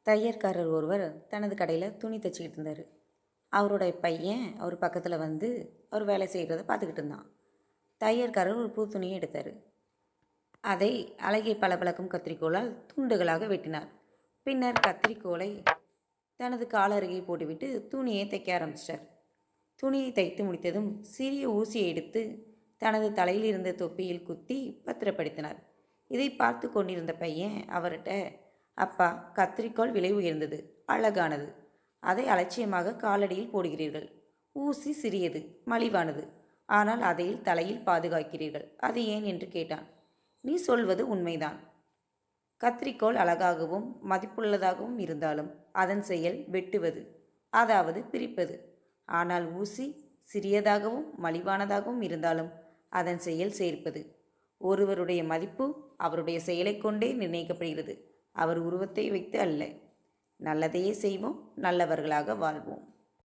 தையற்காரர் ஒருவர் தனது கடையில் துணி தைச்சிக்கிட்டு இருந்தார். அவருடைய பையன் அவர் பக்கத்தில் வந்து அவர் வேலை செய்கிறத பார்த்துக்கிட்டு இருந்தான். தையற்காரர் ஒரு புது துணியை எடுத்தார். அதை அழகிய பளபளக்கும் கத்திரிக்கோளால் துண்டுகளாக வெட்டினார். பின்னர் கத்திரிக்கோலை தனது கால் அருகே போட்டுவிட்டு துணியை தைக்க ஆரம்பித்தார். துணியை தைத்து முடித்ததும் சிறிய ஊசியை எடுத்து தனது தலையில் இருந்த தொப்பியில் குத்தி பத்திரப்படுத்தினார். இதை பார்த்து கொண்டிருந்த பையன் அவர்கிட்ட, அப்பா, கத்திரிக்கோள் விலை உயர்ந்தது, அழகானது. அதை அலட்சியமாக காலடியில் போடுகிறீர்கள். ஊசி சிறியது, மலிவானது. ஆனால் அதையில் தலையில் பாதுகாக்கிறீர்கள். அது ஏன் என்று கேட்டான். நீ சொல்வது உண்மைதான். கத்திரிக்கோள் அழகாகவும் மதிப்புள்ளதாகவும் இருந்தாலும் அதன் செயல் வெட்டுவது, அதாவது பிரிப்பது. ஆனால் ஊசி சிறியதாகவும் மலிவானதாகவும் இருந்தாலும் அதன் செயல் சேர்ப்பது. ஒருவருடைய மதிப்பு அவருடைய செயலை கொண்டே நிர்ணயிக்கப்படுகிறது, அவர் உருவத்தை வைத்து அல்ல. நல்லதையே செய்வோம், நல்லவர்களாக வாழ்வோம்.